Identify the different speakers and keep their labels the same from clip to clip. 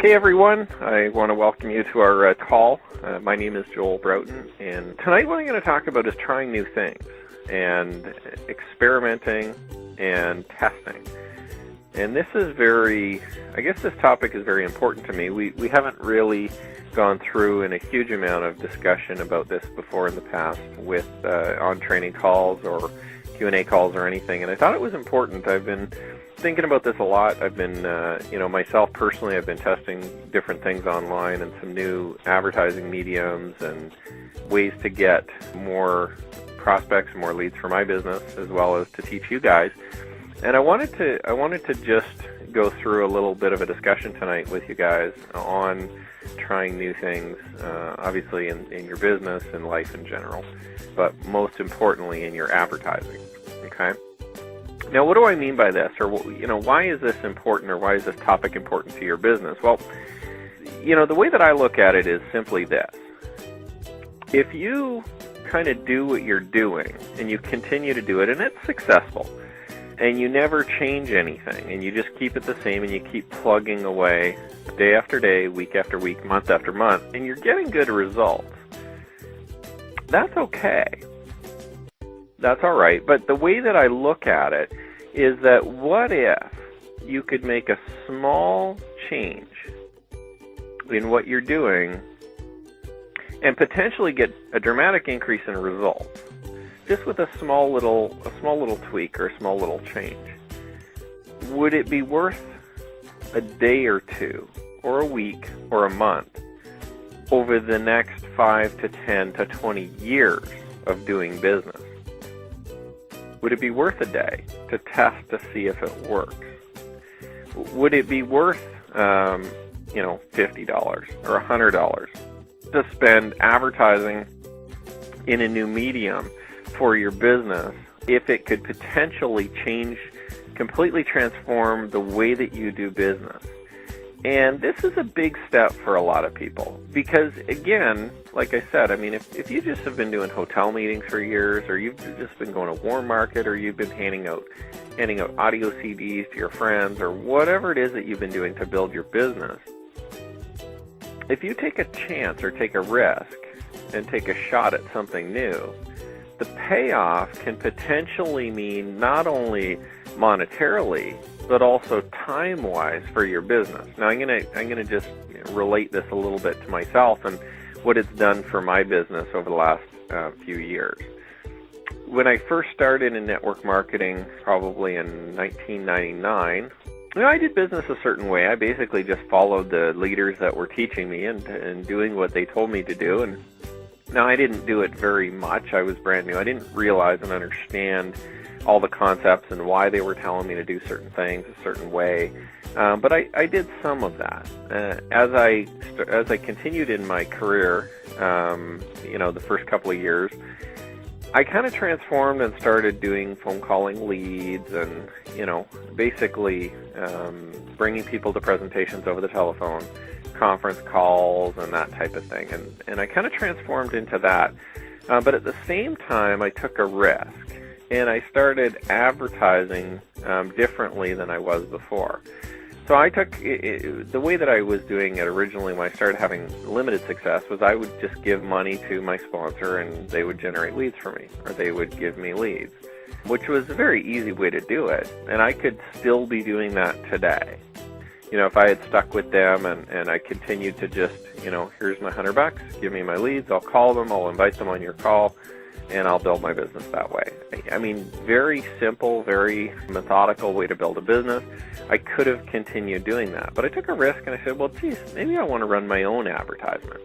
Speaker 1: Okay, everyone, I want to welcome you to our call. My name is Joel Broughton, and tonight what I'm going to talk about is trying new things and experimenting and testing. And this is this topic is very important to me. We haven't really gone through in a huge amount of discussion about this before in the past with on training calls or Q&A calls or anything, and I thought it was important. I've been thinking about this a lot. I've been, myself personally, I've been testing different things online and some new advertising mediums and ways to get more prospects and more leads for my business, as well as to teach you guys. And I wanted to just go through a little bit of a discussion tonight with you guys on trying new things, obviously in your business and life in general, but most importantly in your advertising. Okay. Now, what do I mean by this? Or, why is this important, or why is this topic important to your business? Well, the way that I look at it is simply this. If you kind of do what you're doing and you continue to do it and it's successful and you never change anything and you just keep it the same and you keep plugging away day after day, week after week, month after month, and you're getting good results, that's okay. That's all right. But the way that I look at it is that what if you could make a small change in what you're doing and potentially get a dramatic increase in results just with a small little tweak or a small little change? Would it be worth a day or two or a week or a month over the next 5 to 10 to 20 years of doing business? Would it be worth a day to test to see if it works? Would it be worth, $50 or $100 to spend advertising in a new medium for your business if it could potentially completely transform the way that you do business? And this is a big step for a lot of people because, again, like I said, if you just have been doing hotel meetings for years, or you've just been going to Warm Market, or you've been handing out audio CDs to your friends, or whatever it is that you've been doing to build your business, if you take a chance or take a risk and take a shot at something new, the payoff can potentially mean not only monetarily, but also time-wise for your business. Now, I'm gonna just relate this a little bit to myself and what it's done for my business over the last few years. When I first started in network marketing, probably in 1999, I did business a certain way. I basically just followed the leaders that were teaching me and doing what they told me to do. And now, I didn't do it very much. I was brand new. I didn't realize and understand all the concepts and why they were telling me to do certain things a certain way. But I did some of that. As I continued in my career, the first couple of years, I kind of transformed and started doing phone calling leads and, basically bringing people to presentations over the telephone, conference calls, and that type of thing. And I kind of transformed into that. But at the same time, I took a risk. And I started advertising differently than I was before. So I took the way that I was doing it originally when I started having limited success was I would just give money to my sponsor and they would generate leads for me, or they would give me leads, which was a very easy way to do it. And I could still be doing that today. If I had stuck with them and I continued to just, here's my $100, give me my leads, I'll call them, I'll invite them on your call, and I'll build my business that way. Very simple, very methodical way to build a business. I could have continued doing that, but I took a risk and I said, well, geez, maybe I want to run my own advertisement.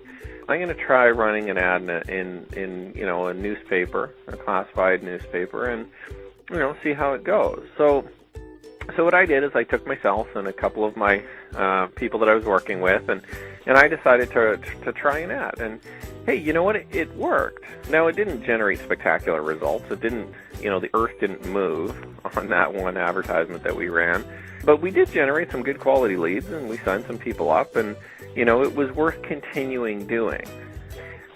Speaker 1: I'm going to try running an ad in a newspaper, a classified newspaper, and see how it goes. So what I did is I took myself and a couple of my people that I was working with, and I decided to try an ad. And hey, you know what? It worked. Now, it didn't generate spectacular results. It didn't, the earth didn't move on that one advertisement that we ran. But we did generate some good quality leads, and we signed some people up, and, it was worth continuing doing.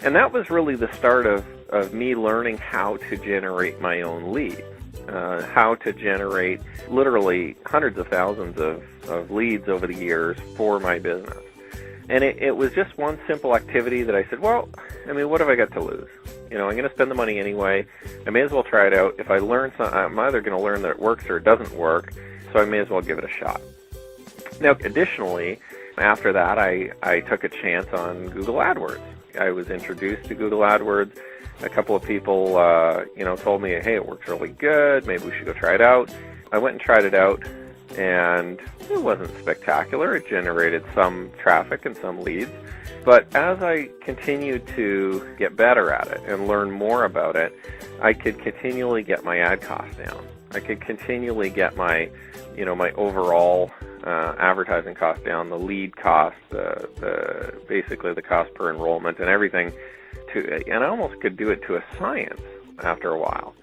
Speaker 1: And that was really the start of me learning how to generate my own leads, how to generate literally hundreds of thousands of leads over the years for my business. And it was just one simple activity that I said, well, I mean, what have I got to lose? I'm going to spend the money anyway. I may as well try it out. If I learn something, I'm either going to learn that it works or it doesn't work, so I may as well give it a shot. Now, additionally, after that, I took a chance on Google AdWords. I was introduced to Google AdWords. A couple of people, told me, hey, it works really good. Maybe we should go try it out. I went and tried it out, and it wasn't spectacular. It generated some traffic and some leads. But as I continued to get better at it and learn more about it, I could continually get my ad costs down. I could continually get my overall advertising cost down, the lead cost, basically the cost per enrollment and everything, and I almost could do it to a science after a while.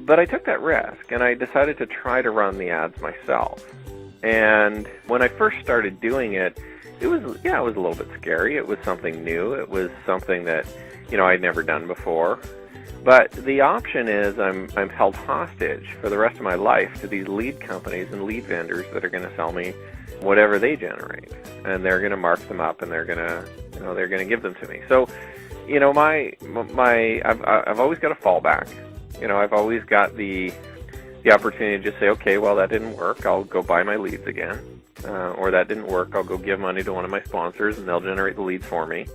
Speaker 1: But I took that risk, and I decided to try to run the ads myself. And when I first started doing it, it was a little bit scary. It was something new. It was something that, I'd never done before. But the option is I'm held hostage for the rest of my life to these lead companies and lead vendors that are going to sell me whatever they generate, and they're going to mark them up, and they're going to give them to me. So, I've always got a fallback. I've always got the opportunity to just say, okay, well, that didn't work. I'll go buy my leads again. Or that didn't work. I'll go give money to one of my sponsors, and they'll generate the leads for me,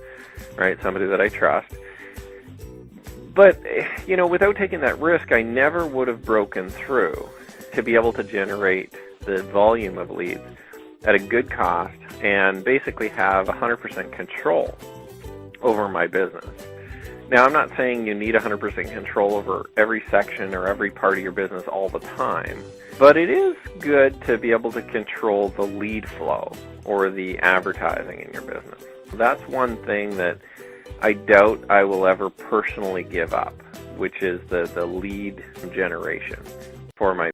Speaker 1: right? Somebody that I trust. But, without taking that risk, I never would have broken through to be able to generate the volume of leads at a good cost and basically have 100% control over my business. Now, I'm not saying you need 100% control over every section or every part of your business all the time, but it is good to be able to control the lead flow or the advertising in your business. That's one thing that I doubt I will ever personally give up, which is the lead generation for my